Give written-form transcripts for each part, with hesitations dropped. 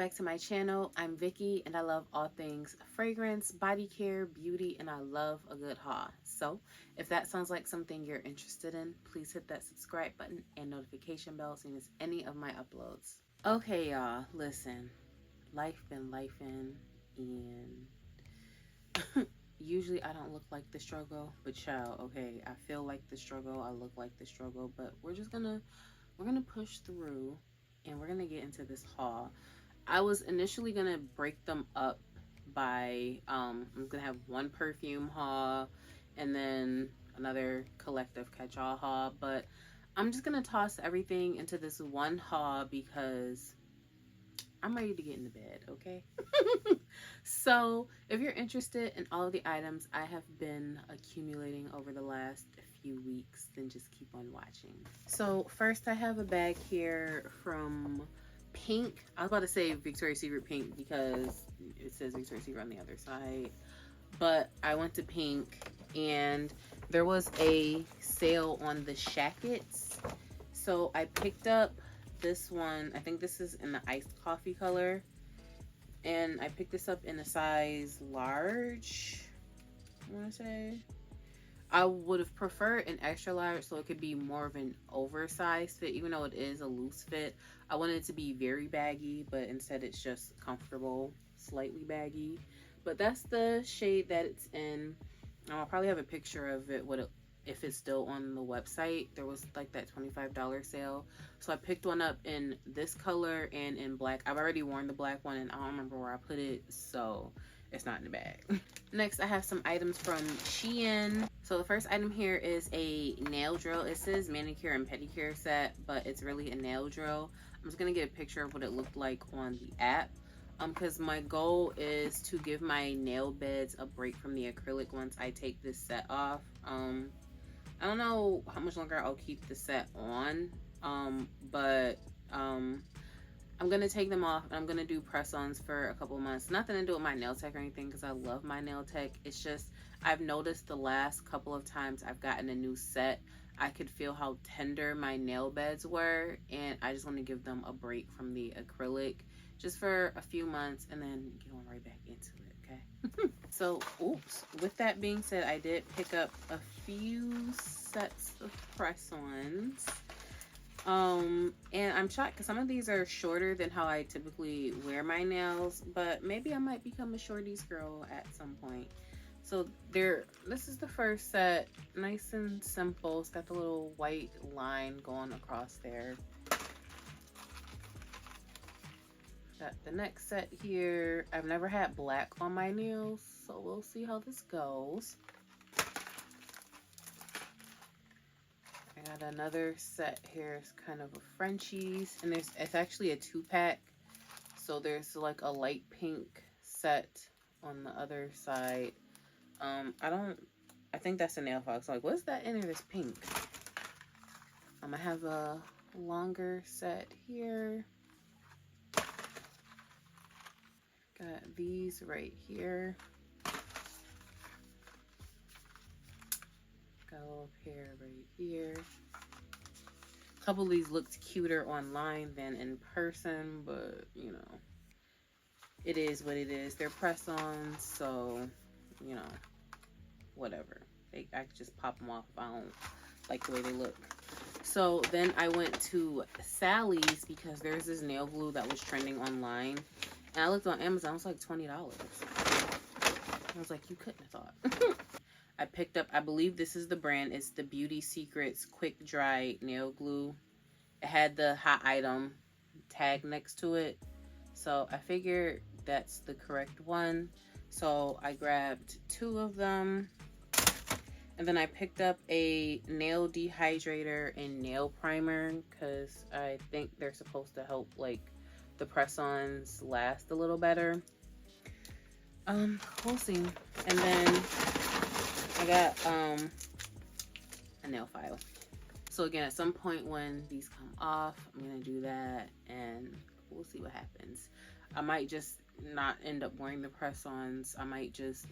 back to my channel. I'm Vicky and I love all things fragrance, body care, beauty, and I love a good haul. So if that sounds like something you're interested in, please hit that subscribe button and notification bell so you miss any of my uploads. Okay, y'all, listen. Life been lifing, and usually I don't look like the struggle, but child, okay, I feel like the struggle, I look like the struggle, but we're gonna push through and we're gonna get into this haul. I was initially gonna break them up by I'm gonna have one perfume haul and then another collective catch-all haul, but I'm just gonna toss everything into this one haul because I'm ready to get into bed, okay? So if you're interested in all of the items I have been accumulating over the last few weeks, then just keep on watching. So first I have a bag here from Pink. I was about to say Victoria's Secret Pink because it says Victoria's Secret on the other side, but I went to Pink and there was a sale on the shackets, so I picked up this one. I think this is in the iced coffee color, and I picked this up in a size large, I want to say. I would have preferred an extra large so it could be more of an oversized fit, even though it is a loose fit. I wanted it to be very baggy, but instead it's just comfortable, slightly baggy. But that's the shade that it's in. I'll probably have a picture of it, if it's still on the website. There was like that $25 sale, so I picked one up in this color and in black. I've already worn the black one and I don't remember where I put it, so it's not in the bag. Next I have some items from Shein. So the first item here is a nail drill. It says manicure and pedicure set, but it's really a nail drill. I'm just gonna get a picture of what it looked like on the app, because my goal is to give my nail beds a break from the acrylic once I take this set off. I don't know how much longer I'll keep the set on, but I'm gonna take them off and I'm gonna do press-ons for a couple months. Nothing to do with my nail tech or anything, because I love my nail tech. It's just I've noticed the last couple of times I've gotten a new set, I could feel how tender my nail beds were, and I just want to give them a break from the acrylic just for a few months and then get on right back into it, okay? So, oops. With that being said, I did pick up a few sets of press-ons. And I'm shocked because some of these are shorter than how I typically wear my nails, but maybe I might become a shorties girl at some point. So this is the first set, nice and simple. It's got the little white line going across there. Got the next set here. I've never had black on my nails, so we'll see how this goes. I got another set here. It's kind of a Frenchies, and it's actually a 2-pack. So there's like a light pink set on the other side. I think that's a nail fox. Like, what's that in this pink? I have a longer set here. Got these right here. Got a little pair right here. A couple of these looked cuter online than in person, but you know, it is what it is. They're press-ons, so you know, whatever. I could just pop them off if I don't like the way they look. So then I went to Sally's because there's this nail glue that was trending online. And I looked on Amazon, it was like $20. I was like, you couldn't have thought. I picked up, I believe this is the brand. It's the Beauty Secrets Quick Dry Nail Glue. It had the hot item tag next to it. So I figured that's the correct one. So I grabbed 2 of them. And then I picked up a nail dehydrator and nail primer because I think they're supposed to help like the press-ons last a little better. We'll see. And then I got a nail file. So again, at some point when these come off, I'm gonna do that and we'll see what happens. I might just not end up wearing the press-ons. I might just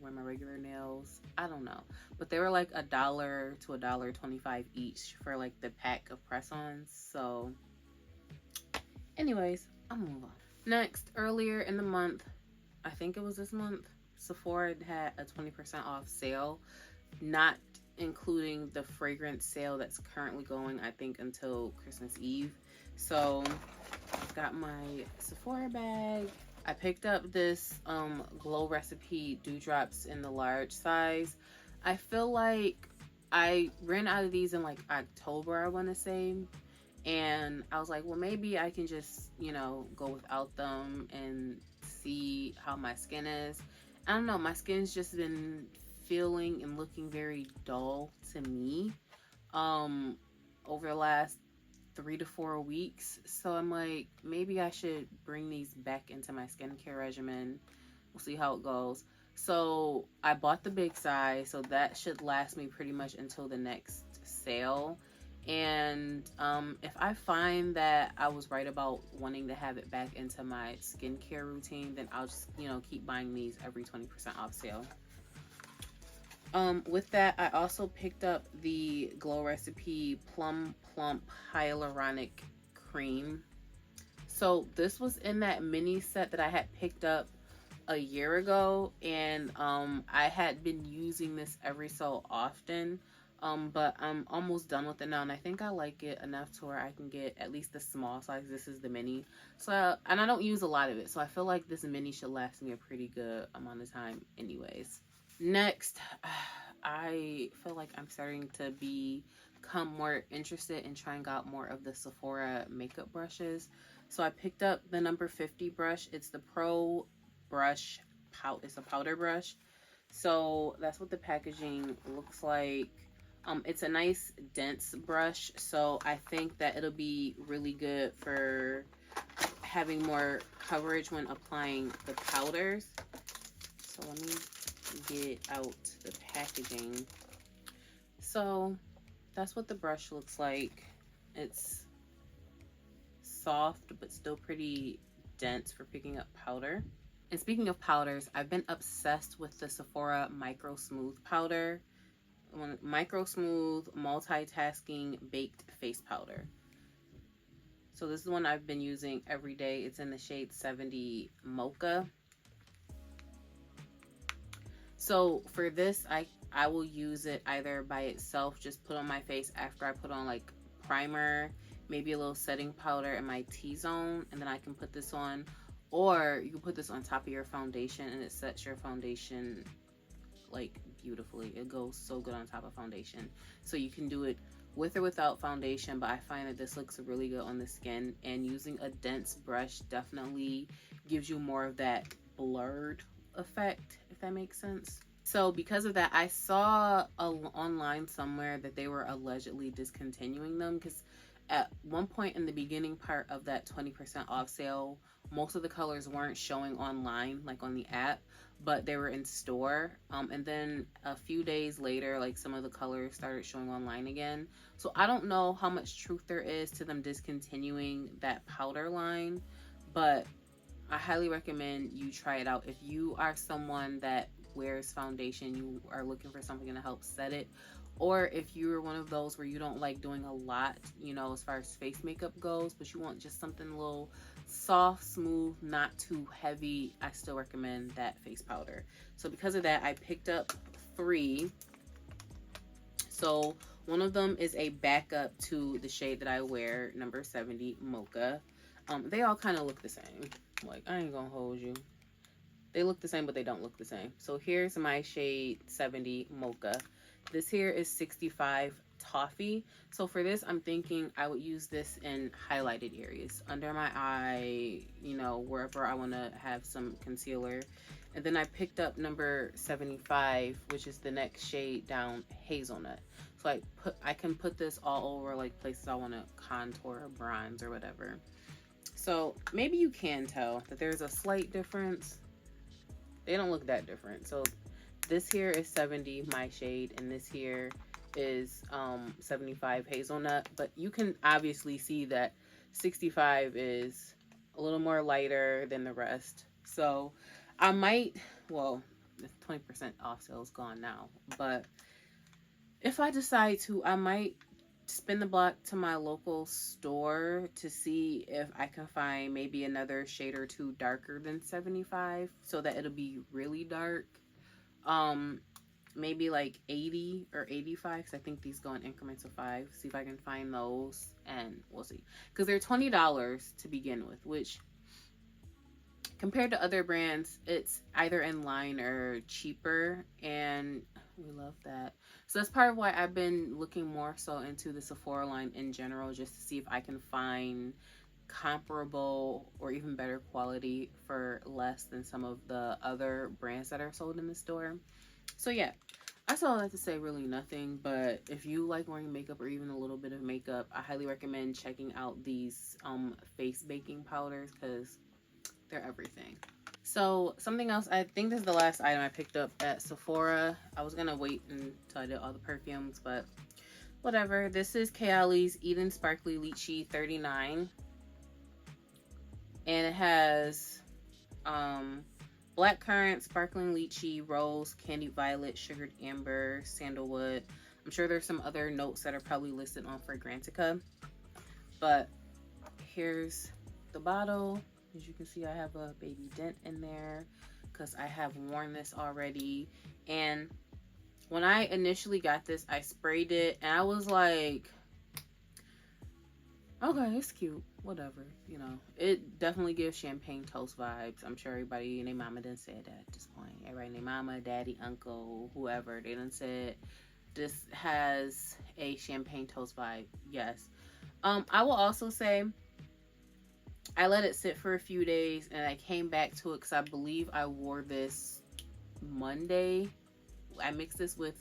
wear my regular nails. I don't know. But they were like $1 to $1.25 each for like the pack of press-ons. So anyways, I'm gonna move on. Next, earlier in the month, I think it was this month, Sephora had a 20% off sale, not including the fragrance sale that's currently going, I think, until Christmas Eve. So I've got my Sephora bag. I picked up this Glow Recipe Dewdrops in the large size. I feel like I ran out of these in like October, I want to say. And I was like, well, maybe I can just, go without them and see how my skin is. I don't know. My skin's just been feeling and looking very dull to me um, over the last 3 to 4 weeks. So I'm like, maybe I should bring these back into my skincare regimen. We'll see how it goes. So I bought the big size, so that should last me pretty much until the next sale. And if I find that I was right about wanting to have it back into my skincare routine, then I'll just, keep buying these every 20% off sale. With that, I also picked up the Glow Recipe Plum Plump Hyaluronic Cream. So this was in that mini set that I had picked up a year ago, and I had been using this every so often. But I'm almost done with it now, and I think I like it enough to where I can get at least the small size. This is the mini. So, and I don't use a lot of it, so I feel like this mini should last me a pretty good amount of time anyways. Next, I feel like I'm starting to become more interested in trying out more of the Sephora makeup brushes. So I picked up the number 50 brush. It's the Pro Brush It's a powder brush. So that's what the packaging looks like. It's a nice dense brush, so I think that it'll be really good for having more coverage when applying the powders. So let me get out the packaging. So that's what the brush looks like. It's soft but still pretty dense for picking up powder. And speaking of powders, I've been obsessed with the Sephora Micro Smooth powder. Micro Smooth Multitasking Baked Face Powder. So this is one I've been using every day. It's in the shade 70 Mocha. So for this, I will use it either by itself, just put on my face after I put on like primer, maybe a little setting powder in my T-zone, and then I can put this on. Or you can put this on top of your foundation, and it sets your foundation like beautifully. It goes so good on top of foundation. So you can do it with or without foundation, but I find that this looks really good on the skin, and using a dense brush definitely gives you more of that blurred effect, if that makes sense. So because of that, I saw online somewhere that they were allegedly discontinuing them, because at one point in the beginning part of that 20% off sale, most of the colors weren't showing online, like on the app, but they were in store. And then a few days later, like some of the colors started showing online again. So I don't know how much truth there is to them discontinuing that powder line, but I highly recommend you try it out. If you are someone that wears foundation, you are looking for something to help set it, or if you're one of those where you don't like doing a lot, as far as face makeup goes, but you want just something a little soft, smooth, not too heavy, I still recommend that face powder. So because of that, I picked up 3. So one of them is a backup to the shade that I wear, number 70 Mocha. They all kind of look the same. Like, I ain't gonna hold you. They look the same, but they don't look the same. So here's my shade 70 Mocha. This here is 65 Toffee. So for this, I'm thinking I would use this in highlighted areas. Under my eye, wherever I want to have some concealer. And then I picked up number 75, which is the next shade down, Hazelnut. So I can put this all over like places I want to contour or bronze or whatever. So maybe you can tell that there's a slight difference. They don't look that different. So this here is 70, my shade, and this here is 75 Hazelnut. But you can obviously see that 65 is a little more lighter than the rest. So I might, well, the 20% off sale is gone now, but if I decide to, I might spin the block to my local store to see if I can find maybe another shade or two darker than 75 so that it'll be really dark. Um, Maybe like 80 or 85 because I think these go in increments of 5. See if I can find those and we'll see. Because they're $20 to begin with, which compared to other brands, it's either in line or cheaper, and we love that. So that's part of why I've been looking more so into the Sephora line in general, just to see if I can find comparable or even better quality for less than some of the other brands that are sold in the store. So yeah, that's all I have to say. Really nothing, but if you like wearing makeup or even a little bit of makeup, I highly recommend checking out these face baking powders because they're everything. So something else, I think this is the last item I picked up at Sephora. I was gonna wait until I did all the perfumes, but whatever. This is Kayali's Eden Sparkly Lychee 39. And it has black currant, sparkling lychee, rose, candied violet, sugared amber, sandalwood. I'm sure there's some other notes that are probably listed on Fragrantica. But here's the bottle. As you can see, I have a baby dent in there because I have worn this already. And when I initially got this, I sprayed it and I was like, okay, it's cute. Whatever, you know. It definitely gives champagne toast vibes. I'm sure everybody and their mama done said that at this point. Everybody and their mama, daddy, uncle, whoever, they done said this has a champagne toast vibe. Yes. I will also say I let it sit for a few days and I came back to it because I believe I wore this Monday. I mixed this with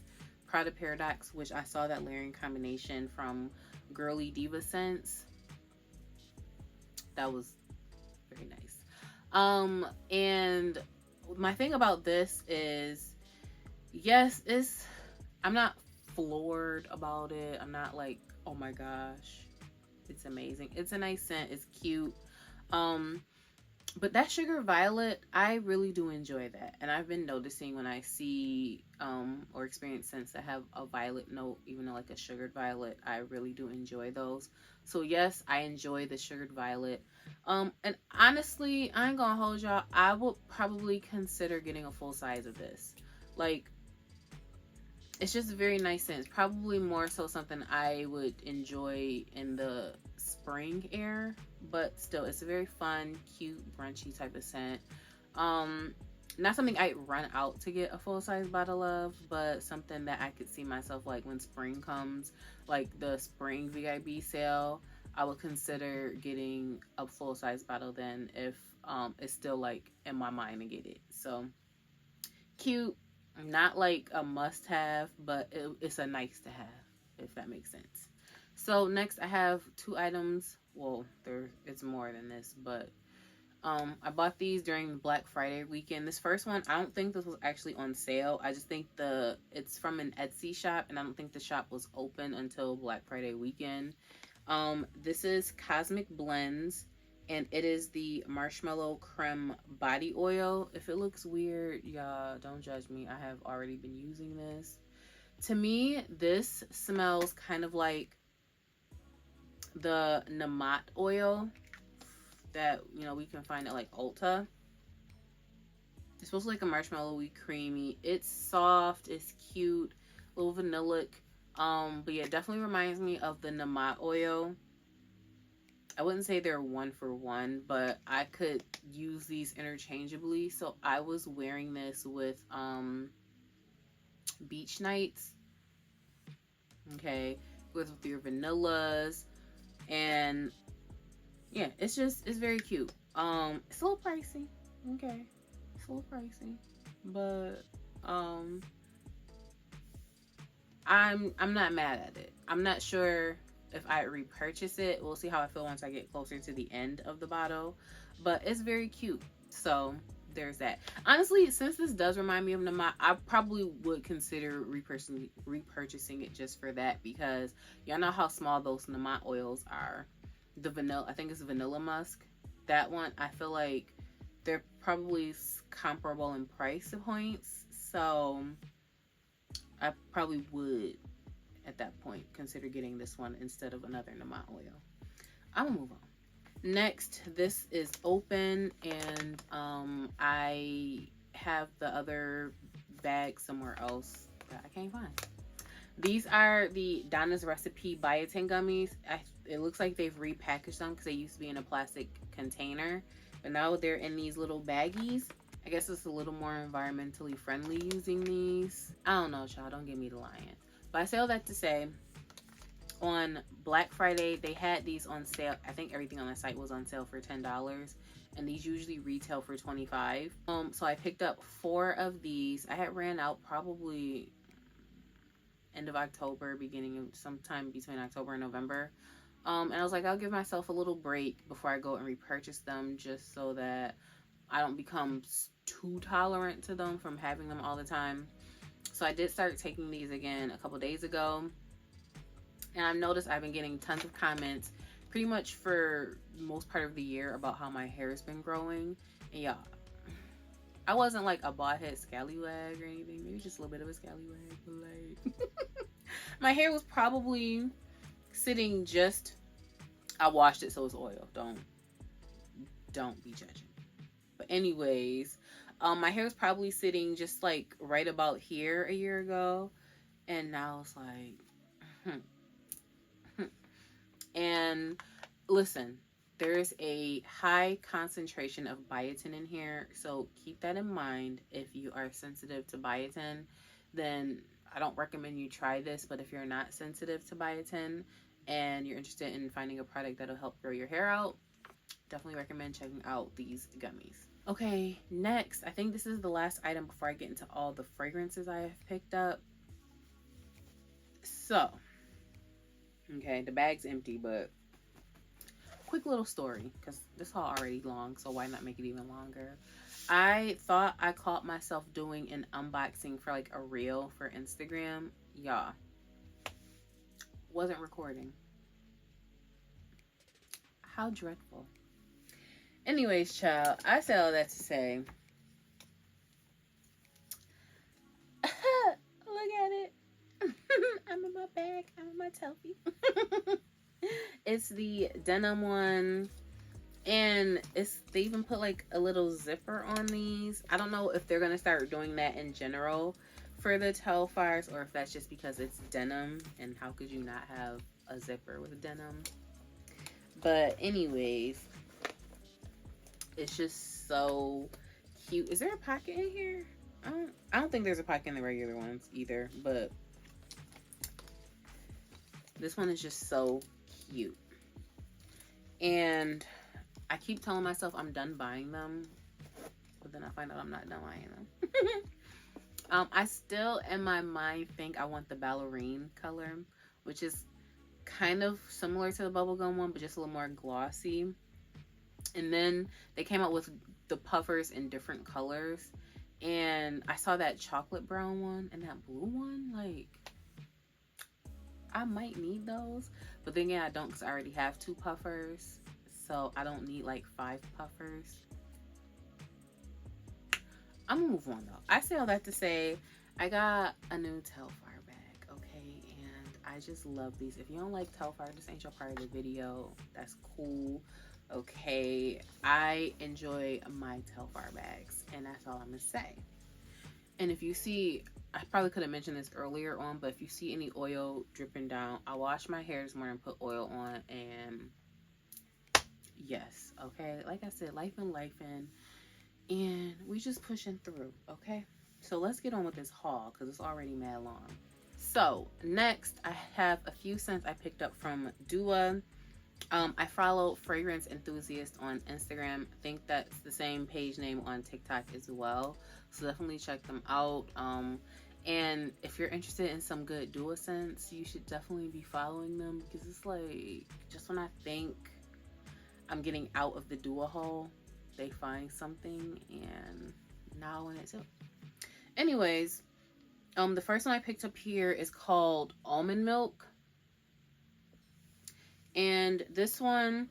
Prada Paradox, which I saw that layering combination from Girly Diva Scents. That was very nice. And my thing about this is, yes, I'm not floored about it. I'm not like, oh my gosh, it's amazing. It's a nice scent. It's cute. But that sugar violet, I really do enjoy that. And I've been noticing when I see or experience scents that have a violet note, even though like a sugared violet, I really do enjoy those. So yes, I enjoy the sugared violet. And honestly, I ain't gonna hold y'all, I would probably consider getting a full size of this. Like, it's just a very nice scent. It's probably more so something I would enjoy in the spring air, but still, it's a very fun, cute, brunchy type of scent. Not something I'd run out to get a full-size bottle of, but something that I could see myself like when spring comes, like the spring VIB sale, I would consider getting a full-size bottle then if it's still like in my mind to get it. So cute, not like a must-have, but it's a nice to have, if that makes sense. So next I have two items. Well, it's more than this, but I bought these during the Black Friday weekend. This first one, I don't think this was actually on sale. I just think it's from an Etsy shop, and I don't think the shop was open until Black Friday weekend. This is Cosmic Blends, and it is the Marshmallow Creme Body Oil. If it looks weird, y'all, don't judge me. I have already been using this. To me, this smells kind of like the Namat oil that, you know, we can find at like Ulta. It's supposed to be like a marshmallowy, creamy. It's soft, it's cute, a little vanillic. But yeah, it definitely reminds me of the Namat oil. I wouldn't say they're one for one, but I could use these interchangeably. So I was wearing this with beach nights. Okay, with your vanillas, and yeah, it's very cute. It's a little pricey. Okay, it's a little pricey, but I'm not mad at it. I'm not sure if I repurchase it. We'll see how I feel once I get closer to the end of the bottle, but it's very cute. So there's that. Honestly, since this does remind me of Namat, I probably would consider repurchasing it just for that, because y'all know how small those Namat oils are. The vanilla, I think it's vanilla musk. That one, I feel like they're probably comparable in price points. So I probably would at that point, consider getting this one instead of another Nama oil. I'm gonna move on. Next, this is open, and I have the other bag somewhere else that I can't find. These are the Donna's Recipe Biotin gummies. It looks like they've repackaged them because they used to be in a plastic container, but now they're in these little baggies. I guess it's a little more environmentally friendly using these. I don't know, y'all. Don't get me to lying. But I say all that to say, on Black Friday, they had these on sale. I think everything on the site was on sale for $10, and these usually retail for $25. So I picked up 4 of these. I had ran out probably end of October, beginning of sometime between October and November. And I was like, I'll give myself a little break before I go and repurchase them, just so that I don't become too tolerant to them from having them all the time. So I did start taking these again a couple days ago. And I've noticed I've been getting tons of comments pretty much for most part of the year about how my hair has been growing. And y'all, I wasn't like a bald head scallywag or anything. Maybe just a little bit of a scallywag. But like, my hair was probably sitting just, I washed it so it's oil. Don't be judging. But anyways, my hair was probably sitting just like right about here a year ago. And now it's like, And listen, there's a high concentration of biotin in here, so keep that in mind. If you are sensitive to biotin, then I don't recommend you try this. But if you're not sensitive to biotin and you're interested in finding a product that'll help grow your hair out, definitely recommend checking out these gummies. Okay, next, I think this is the last item before I get into all the fragrances I have picked up. So, okay, the bag's empty, but quick little story, because this haul already long, so why not make it even longer? I thought I caught myself doing an unboxing for like a reel for Instagram. Y'all, wasn't recording. How dreadful. Anyways, child, I say all that to say, look at it. I'm in my bag. I'm in my Telfie. It's the denim one, and they even put like a little zipper on these. I don't know if they're gonna start doing that in general for the Tailfires, or if that's just because it's denim, and how could you not have a zipper with denim? But anyways, it's just so cute. Is there a pocket in here? I don't think there's a pocket in the regular ones either, but this one is just so cute. And I keep telling myself I'm done buying them, but then I find out I'm not done buying them. I still in my mind think I want the ballerine color, which is kind of similar to the bubblegum one, but just a little more glossy. And then they came out with the puffers in different colors, and I saw that chocolate brown one and that blue one. Like, I might need those, but then again, I don't, because I already have 2 puffers, so I don't need like 5 puffers. I'm gonna move on though. I say all that to say, I got a new Telfar bag, okay, and I just love these. If you don't like Telfar, this ain't your part of the video. That's cool, okay. I enjoy my Telfar bags, and that's all I'm gonna say. And if you see, I probably could have mentioned this earlier on, but if you see any oil dripping down, I washed my hair this morning and put oil on, and yes, okay, like I said, life and we just pushing through, okay? So let's get on with this haul, because it's already mad long. So next, I have a few scents I picked up from Dua. I follow Fragrance Enthusiast on Instagram. I think that's the same page name on TikTok as well, so definitely check them out. And if you're interested in some good Dua scents, you should definitely be following them, because it's like, just when I think I'm getting out of the Dua hole, they find something, and now I want it too. Anyways, the first one I picked up here is called Almond Milk. And this one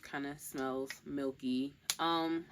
kind of smells milky. I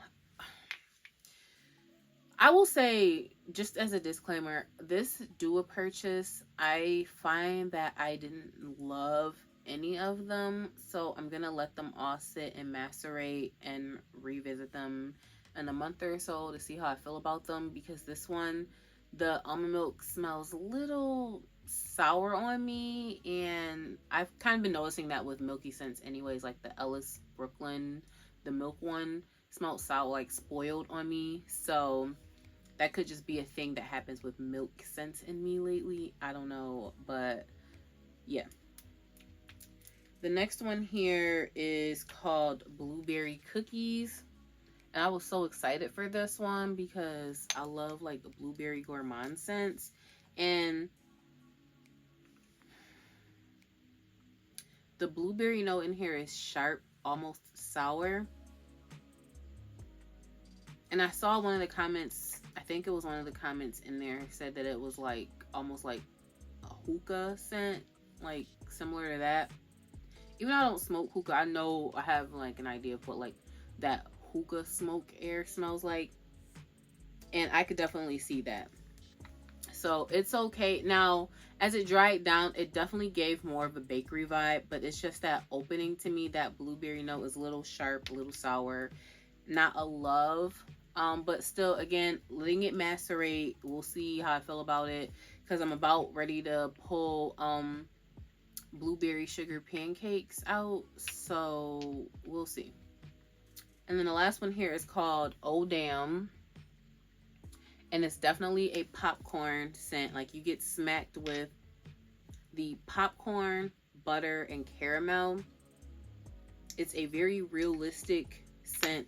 I will say, just as a disclaimer, this do a purchase. I find that I didn't love any of them, so I'm gonna let them all sit and macerate and revisit them in a month or so to see how I feel about them, because this one, the almond milk smells a little sour on me, and I've kind of been noticing that with milky scents anyways, like the Ellis Brooklyn, the milk one smelled sour, like spoiled on me. So that could just be a thing that happens with milk scents in me lately. I don't know, but yeah. The next one here is called Blueberry Cookies. And I was so excited for this one because I love like blueberry gourmand scents. And the blueberry note in here is sharp, almost sour. And I saw one of the comments, I think it was one of the comments in there, said that it was like almost like a hookah scent, like similar to that. Even though I don't smoke hookah, I know I have like an idea of what like that hookah smoke air smells like. And I could definitely see that. So it's okay. Now, as it dried down, it definitely gave more of a bakery vibe, but it's just that opening to me, that blueberry note is a little sharp, a little sour. Not a love. But still, again, letting it macerate. We'll see how I feel about it, because I'm about ready to pull blueberry sugar pancakes out. So we'll see. And then the last one here is called Oh Damn. And it's definitely a popcorn scent. Like, you get smacked with the popcorn, butter, and caramel. It's a very realistic scent.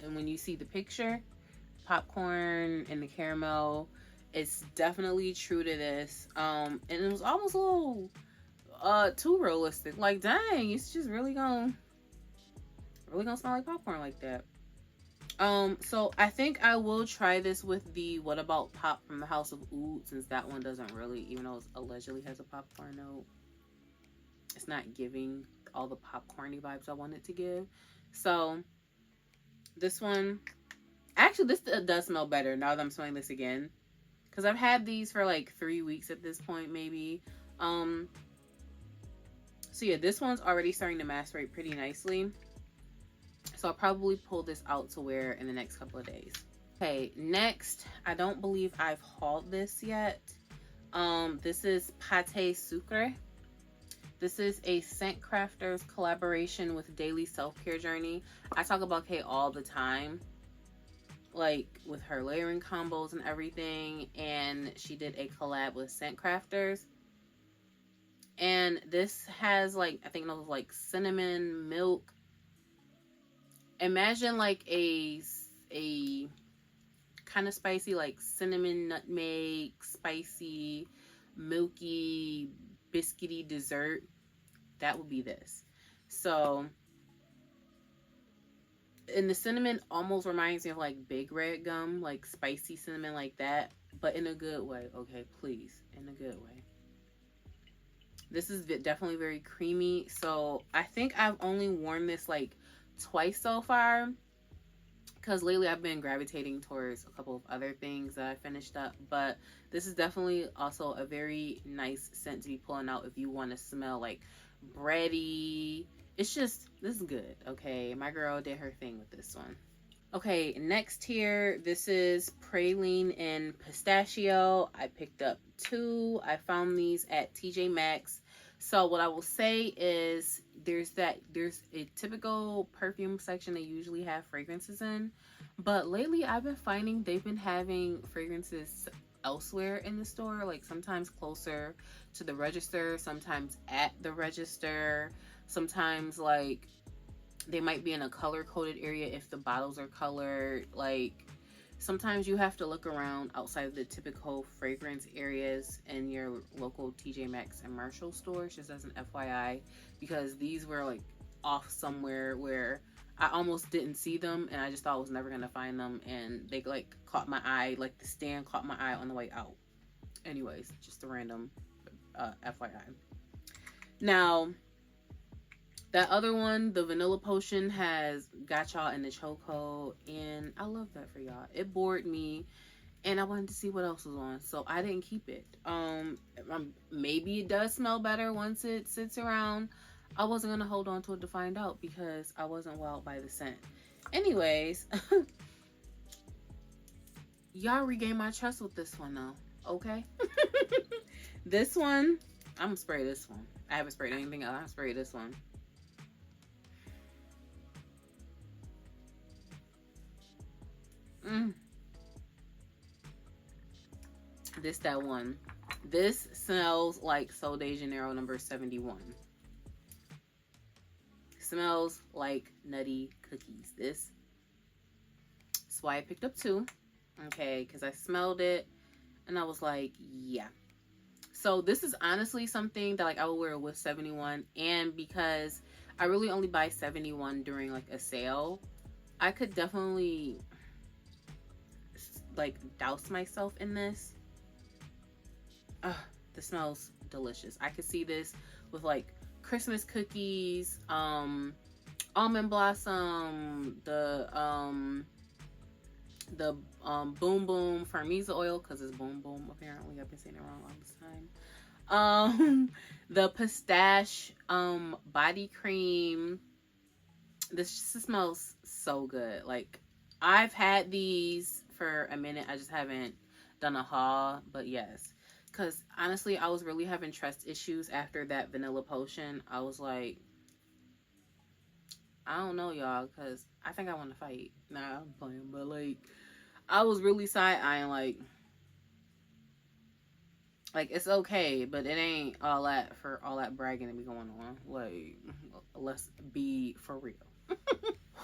And when you see the picture, popcorn and the caramel, it's definitely true to this. And it was almost a little too realistic. Like, dang, it's just really gonna smell like popcorn like that. So I think I will try this with the What About Pop from the House of Oud, since that one doesn't really, even though it allegedly has a popcorn note, it's not giving all the popcorny vibes I want it to give. So this one, actually, this does smell better now that I'm smelling this again, because I've had these for like 3 weeks at this point, maybe. So yeah, this one's already starting to macerate pretty nicely. So I'll probably pull this out to wear in the next couple of days. Okay, next, I don't believe I've hauled this yet. This is Pate Sucre. This is a Scent Crafters collaboration with Daily Self-Care Journey. I talk about Kay all the time, like with her layering combos and everything, and she did a collab with Scent Crafters. And this has like, I think it was like cinnamon, milk. Imagine like a kind of spicy, like cinnamon, nutmeg, spicy, milky, biscuity dessert. That would be this. So, and the cinnamon almost reminds me of like Big Red Gum, like spicy cinnamon like that, but in a good way. Okay, please, in a good way. This is definitely very creamy. So I think I've only worn this like twice so far, because lately I've been gravitating towards a couple of other things that I finished up. But this is definitely also a very nice scent to be pulling out if you want to smell like bready. It's just, this is good. Okay, my girl did her thing with this one. Okay, next here, this is Praline and Pistachio. I picked up 2. I found these at TJ Maxx. So what I will say is there's a typical perfume section they usually have fragrances in, but lately I've been finding they've been having fragrances elsewhere in the store, like sometimes closer to the register, sometimes at the register, sometimes like they might be in a color coded area if the bottles are colored. Like, sometimes you have to look around outside of the typical fragrance areas in your local TJ Maxx and Marshall stores, just as an FYI, because these were like off somewhere where I almost didn't see them and I just thought I was never gonna find them, and they like caught my eye, like the stand caught my eye on the way out. Anyways, just a random FYI. Now, that other one, the Vanilla Potion, has got y'all in the chokehold, and I love that for y'all. It bored me and I wanted to see what else was on, so I didn't keep it. Maybe it does smell better once it sits around. I wasn't gonna hold on to it to find out because I wasn't wowed by the scent. Anyways, y'all regain my trust with this one though. Okay. This one, I'm gonna spray this one. I haven't sprayed anything else. I'm sprayed this one. Mm. This that one. This smells like Sol de Janeiro number 71. Smells like nutty cookies. This is why I picked up two. Okay, because I smelled it and I was like, yeah. So this is honestly something that like I would wear with 71, and because I really only buy 71 during like a sale, I could definitely like douse myself in this. This smells delicious. I could see this with like Christmas cookies, almond blossom, the boom boom Farmisa oil, because it's boom boom apparently. I've been saying it wrong all this time. The pistache body cream. This just smells so good. Like, I've had these for a minute. I just haven't done a haul, but yes. Because honestly, I was really having trust issues after that vanilla potion. I was like, I don't know, y'all, because I think I want to fight. Nah, I'm playing, but like, I was really side-eyeing, like it's okay, but it ain't all that for all that bragging to be going on. Like, let's be for real.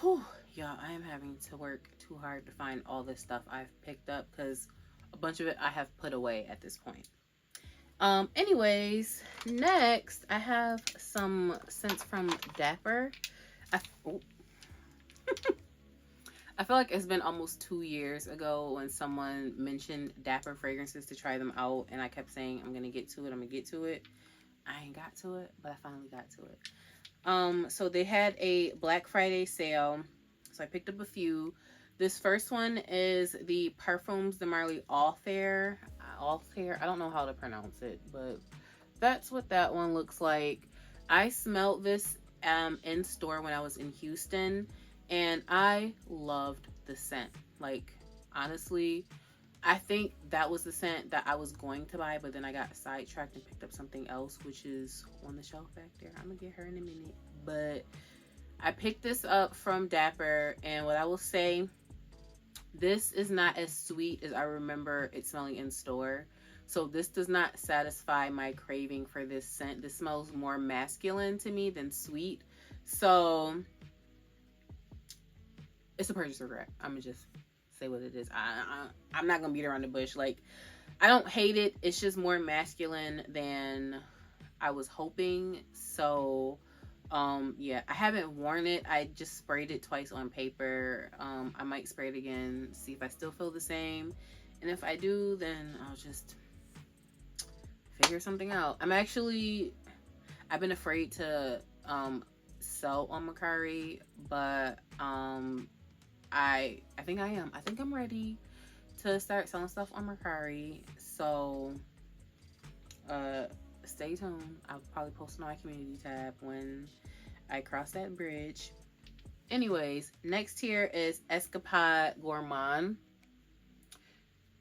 Whew, y'all, I am having to work too hard to find all this stuff I've picked up because a bunch of it I have put away at this point. Anyways, next I have some scents from Dapper. I feel like it's been almost 2 years ago when someone mentioned Dapper fragrances to try them out, and I kept saying I'm gonna get to it. I ain't got to it, but I finally got to it. So they had a Black Friday sale, so I picked up a few. This first one is the Parfums de Marly All Fair. I don't know how to pronounce it, but that's what that one looks like. I smelled this in store when I was in Houston, and I loved the scent. Like, honestly, I think that was the scent that I was going to buy, but then I got sidetracked and picked up something else, which is on the shelf back there. I'm gonna get her in a minute. But I picked this up from Dapper, and what I will say, this is not as sweet as I remember it smelling in store. So this does not satisfy my craving for this scent. This smells more masculine to me than sweet. So it's a purchase regret. I'm gonna just say what it is. I'm not gonna beat around the bush. Like, I don't hate it. It's just more masculine than I was hoping. So yeah, I haven't worn it. I just sprayed it twice on paper. I might spray it again, see if I still feel the same, and if I do, then I'll just figure something out. I've been afraid to sell on Mercari, but I think I am. I think I'm ready to start selling stuff on Mercari. So stay tuned. I'll probably post on my community tab when I cross that bridge. Anyways, next here is Escapade Gourmand.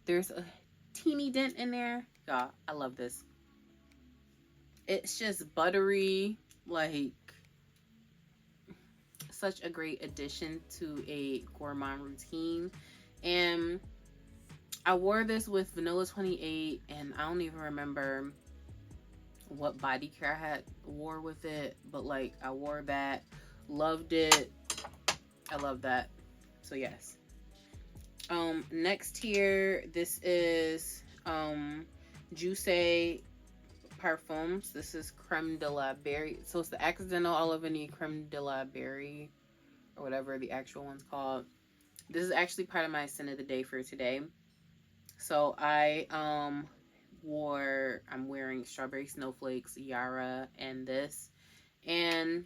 There's a teeny dent in there. Y'all, I love this. It's just buttery, like such a great addition to a gourmand routine. And I wore this with Vanilla 28, and I don't even remember what body care I had wore with it, but like I wore that, loved it. I love that. So yes. Next here, this is Juicy Parfums. This is Creme de la Berry. So it's the Accidental Olive and Creme de la Berry, or whatever the actual one's called. This is actually part of my scent of the day for today. So I'm wearing Strawberry Snowflakes, Yara, and this. And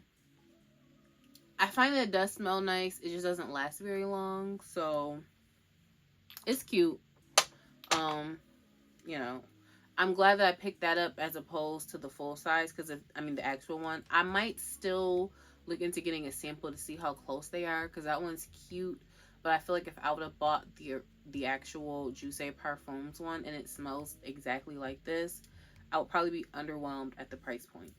I find that it does smell nice. It just doesn't last very long. So it's cute. You know, I'm glad that I picked that up as opposed to the full size, because I mean the actual one. I might still look into getting a sample to see how close they are, because that one's cute. But I feel like if I would have bought the actual Juice Parfums one and it smells exactly like this, I would probably be underwhelmed at the price point.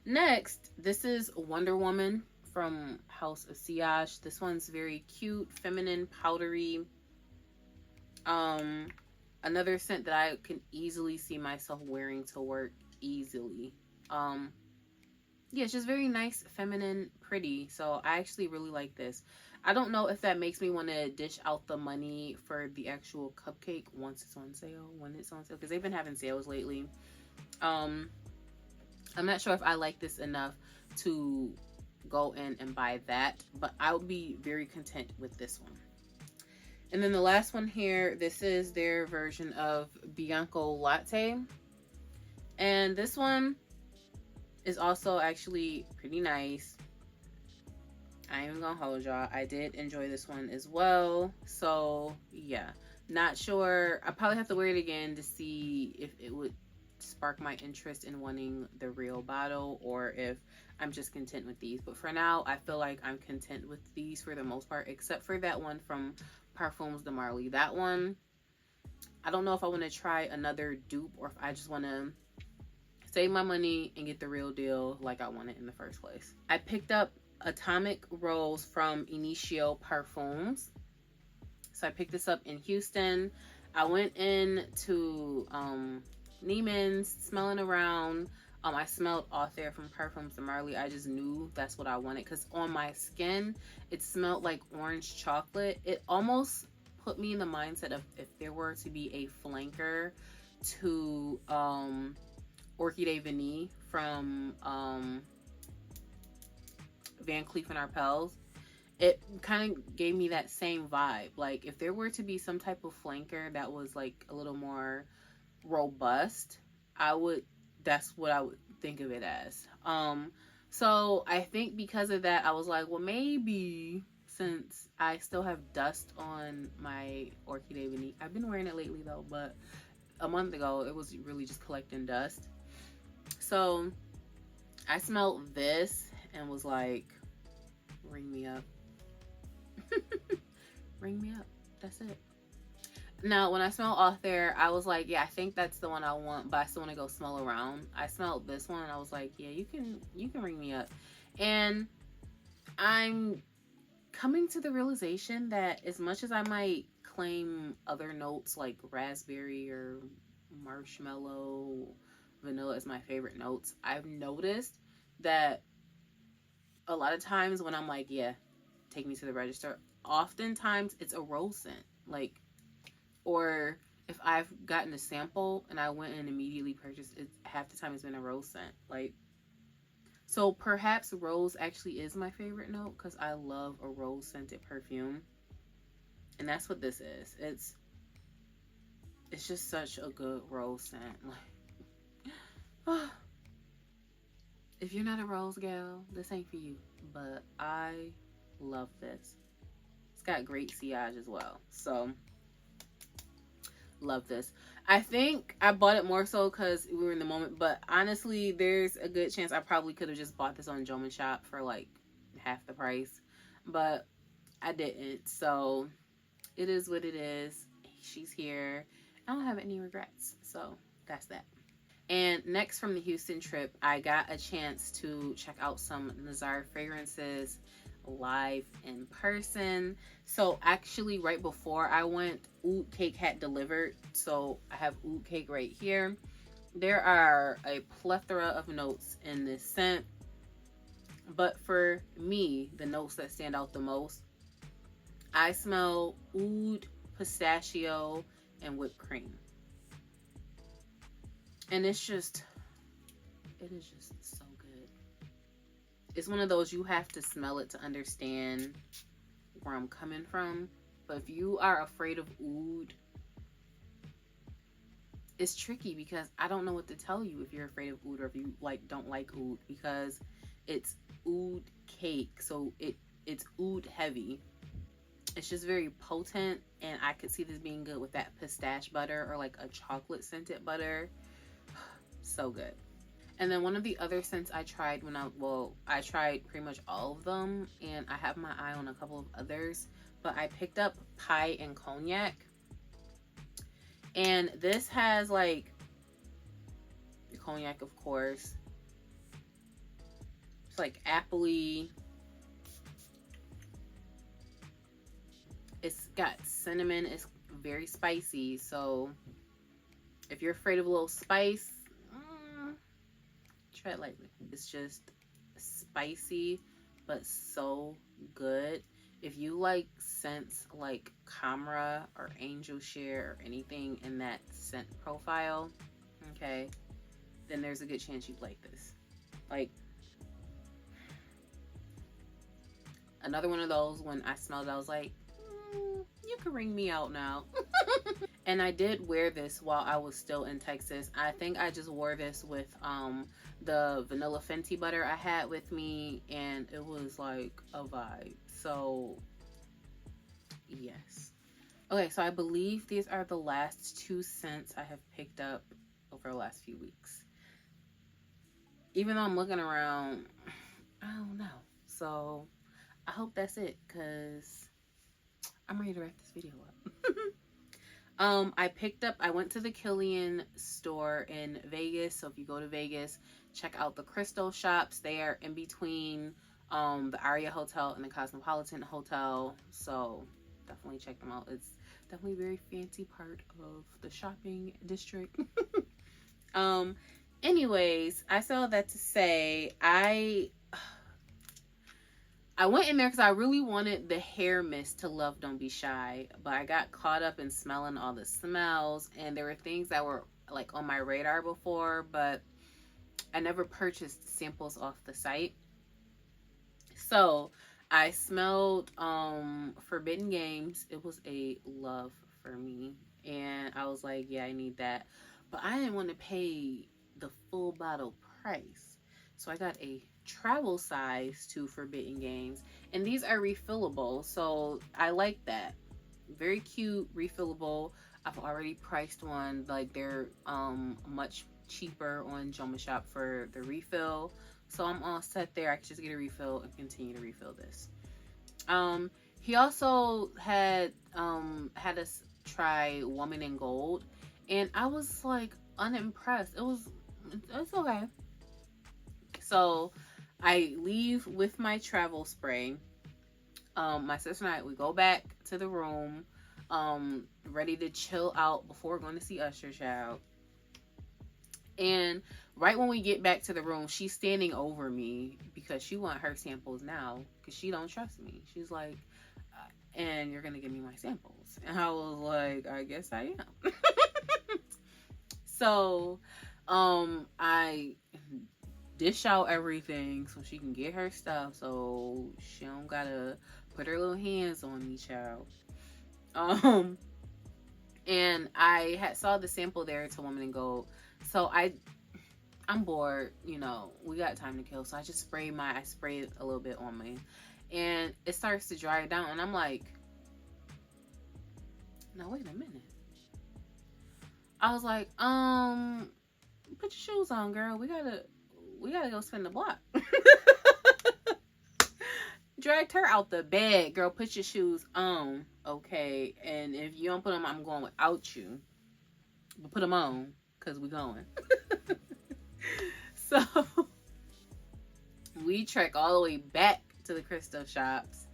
Next, this is Wonder Woman from House of Sillage. This one's very cute, feminine, powdery. Um, Another scent that I can easily see myself wearing to work easily. Um, yeah, it's just very nice, feminine, pretty. So I actually really like this. I don't know if that makes me want to dish out the money for the actual cupcake once it's on sale, when it's on sale, because they've been having sales lately. Um, I'm not sure if I like this enough to go in and buy that, but I would be very content with this one. And then the last one here, this is their version of Bianco Latte. And this one is also actually pretty nice. I ain't even gonna hold y'all. I did enjoy this one as well. So yeah, not sure. I probably have to wear it again to see if it would spark my interest in wanting the real bottle, or if I'm just content with these. But for now, I feel like I'm content with these for the most part, except for that one from Parfums de Marly. That one, I don't know if I want to try another dupe or if I just want to save my money and get the real deal like I wanted in the first place. I picked up Atomic Rose from Initio Parfums. So I picked this up in Houston. I went in to Neiman's, smelling around. I smelled Off There from Parfums de Marly. I just knew that's what I wanted, because on my skin, it smelled like orange chocolate. It almost put me in the mindset of if there were to be a flanker to Orchidee Vanille from Van Cleef and Arpels. It kind of gave me that same vibe. Like, if there were to be some type of flanker that was like a little more robust, that's what I would think of it as. So I think because of that, I was like, well, maybe since I still have dust on my Orchidee Vanille, I've been wearing it lately though, but a month ago it was really just collecting dust. So I smelled this and was like, ring me up. Ring me up. That's it. Now, when I smelled Off There, I was like, yeah, I think that's the one I want, but I still want to go smell around. I smelled this one and I was like, yeah, you can ring me up. And I'm coming to the realization that as much as I might claim other notes like raspberry or marshmallow, vanilla as my favorite notes, I've noticed that a lot of times when I'm like, yeah, take me to the register, oftentimes it's a rose scent. Like, or if I've gotten a sample and I went and immediately purchased it, half the time it's been a rose scent. Like, so perhaps rose actually is my favorite note, because I love a rose scented perfume. And that's what this is. It's just such a good rose scent. Like, if you're not a rose gal, this ain't for you. But I love this. It's got great sillage as well. So love this. I think I bought it more so because we were in the moment, but honestly, there's a good chance I probably could have just bought this on Joman Shop for like half the price, but I didn't. So it is what it is. She's here. I don't have any regrets. So that's that. And next, from the Houston trip, I got a chance to check out some Naar fragrances live in person. So actually, right before I went, Oud Cake had delivered. So I have Oud Cake right here. There are a plethora of notes in this scent, but for me, the notes that stand out the most, I smell oud, pistachio, and whipped cream. And it is just so good. It's one of those, you have to smell it to understand where I'm coming from. But if you are afraid of oud, it's tricky, because I don't know what to tell you if you're afraid of oud, or if you don't like oud, because it's Oud Cake. So it's oud heavy. It's just very potent, and I could see this being good with that pistache butter or like a chocolate scented butter. So good. And then one of the other scents I tried I tried pretty much all of them, and I have my eye on a couple of others, but I picked up Pie and Cognac. And this has like cognac, of course. It's like appley. It's got cinnamon. It's very spicy. So if you're afraid of a little spice, tread lightly. It's just spicy, but so good. If you like scents like Camera or Angel Share or anything in that scent profile, okay, then there's a good chance you'd like this. Like, another one of those, when I smelled it, I was like, you can ring me out now. And I did wear this while I was still in Texas. I think I just wore this with the vanilla Fenty butter I had with me, and it was like a vibe. So yes. Okay, so I believe these are the last 2 scents I have picked up over the last few weeks. Even though I'm looking around, I don't know. So I hope that's it, because I'm ready to wrap this video up. I went to the Killian store in Vegas. So if you go to Vegas, check out the Crystal shops. They are in between the Aria Hotel and the Cosmopolitan Hotel. So definitely check them out. It's definitely a very fancy part of the shopping district. Anyways, I saw that to say I went in there because I really wanted the hair mist to Love Don't Be Shy, but I got caught up in smelling all the smells, and there were things that were like on my radar before, but I never purchased samples off the site. So I smelled Forbidden Games. It was a love for me, and I was like, yeah, I need that, but I didn't want to pay the full bottle price. So I got a travel size to Forbidden Games, and these are refillable, so I like that. Very cute, refillable. I've already priced one, like they're much cheaper on Joma Shop for the refill, so I'm all set there. I can just get a refill and continue to refill this. He also had us try Woman in Gold, and I was like unimpressed. It's okay. So I leave with my travel spray. My sister and I, we go back to the room, ready to chill out before going to see Usher, child. And right when we get back to the room, she's standing over me because she want her samples now because she don't trust me. She's like, and you're going to give me my samples. And I was like, I guess I am. So, I dish out everything so she can get her stuff, so she don't gotta put her little hands on me, child. And I saw the sample there to Woman in Gold, so I'm bored, you know, we got time to kill, so I just sprayed a little bit on me, and it starts to dry down, and I'm like, now wait a minute. I was like, put your shoes on, girl. We gotta go spin the block. Dragged her out the bed. Girl, put your shoes on, okay? And if you don't put them, I'm going without you. But put them on, because we going. So, we trek all the way back to the Crystal shops.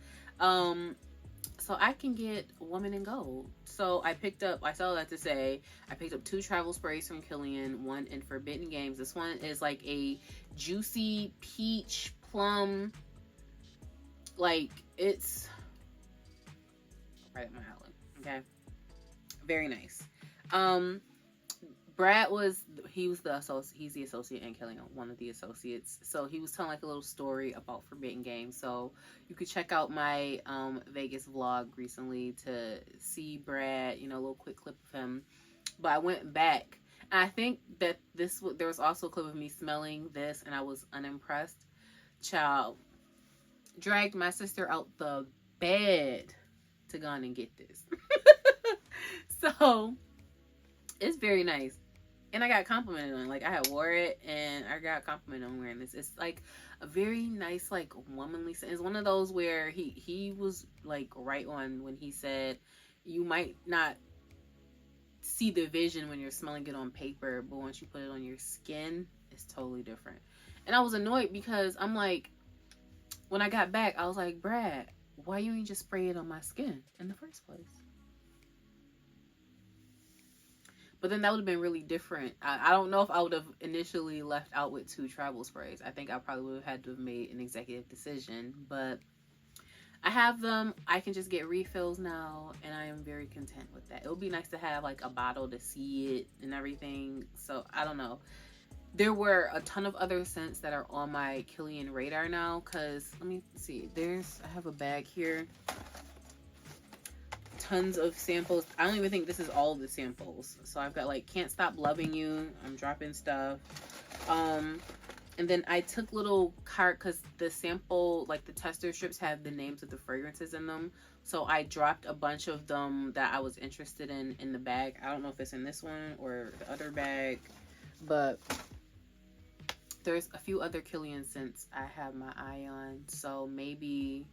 So I can get Woman in Gold. So I saw that to say, I picked up 2 travel sprays from Killian, one in Forbidden Games. This one is like a juicy peach plum. Like, it's right up my alley. Okay. Very nice. Brad he's the associate in Killian, one of the associates. So he was telling like a little story about Forbidden Games. So you could check out my Vegas vlog recently to see Brad, you know, a little quick clip of him. But I went back, and I think that there was also a clip of me smelling this, and I was unimpressed. Child, dragged my sister out the bed to go on and get this. So it's very nice. And I got complimented on it. Like, I had wore it and I got complimented on wearing this. It's like a very nice, like, womanly scent. It's one of those where he was like right on when he said you might not see the vision when you're smelling it on paper, but once you put it on your skin, it's totally different. And I was annoyed because I'm like, when I got back, I was like, Brad, why you ain't just spray it on my skin in the first place? But then that would have been really different. I don't know if I would have initially left out with 2 travel sprays. I think I probably would have had to have made an executive decision. But I have them. I can just get refills now, and I am very content with that. It would be nice to have like a bottle to see it and everything. So I don't know. There were a ton of other scents that are on my Kilian radar now. Cause let me see. I have a bag here. Tons of samples. I don't even think this is all the samples. So I've got like Can't Stop Loving You. I'm dropping stuff. And then I took little cart because the sample, like the tester strips, have the names of the fragrances in them. So I dropped a bunch of them that I was interested in the bag. I don't know if it's in this one or the other bag, but there's a few other Kilian scents I have my eye on. So maybe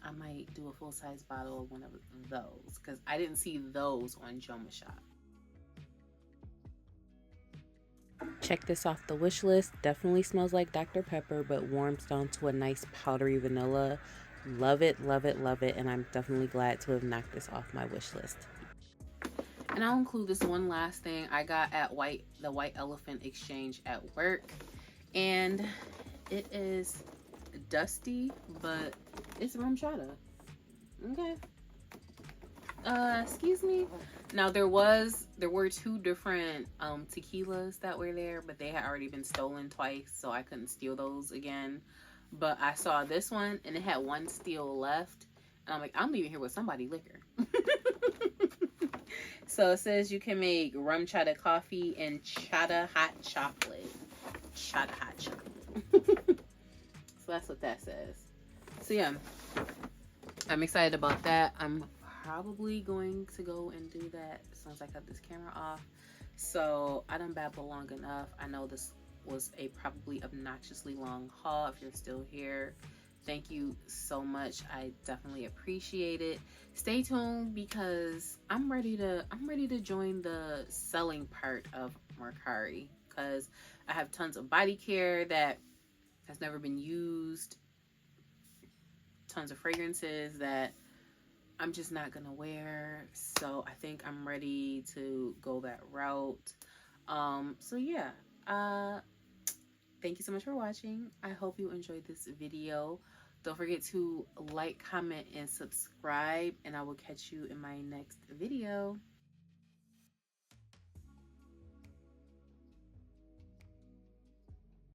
I might do a full-size bottle of one of those because I didn't see those on Joma Shop. Check this off the wish list. Definitely smells like Dr. Pepper, but warms down to a nice powdery vanilla. Love it, love it, love it. And I'm definitely glad to have knocked this off my wish list. And I'll include this one last thing I got at the White Elephant Exchange at work. And it is dusty, but it's rum chata. Okay. Excuse me. Now there were 2 different tequilas that were there, but they had already been stolen twice, so I couldn't steal those again. But I saw this one and it had 1 steal left, and I'm like, I'm leaving here with somebody liquor. So it says you can make rum chata coffee and chata hot chocolate. Chata hot chocolate. So that's what that says. So yeah, I'm excited about that. I'm probably going to go and do that as soon as I cut this camera off. So I done babbled long enough. I know this was a probably obnoxiously long haul. If you're still here, thank you so much. I definitely appreciate it. Stay tuned because I'm ready to join the selling part of Mercari because I have tons of body care that has never been used, tons of fragrances that I'm just not gonna wear. So I think I'm ready to go that route. So yeah, thank you so much for watching. I hope you enjoyed this video. Don't forget to like, comment, and subscribe, and I will catch you in my next video.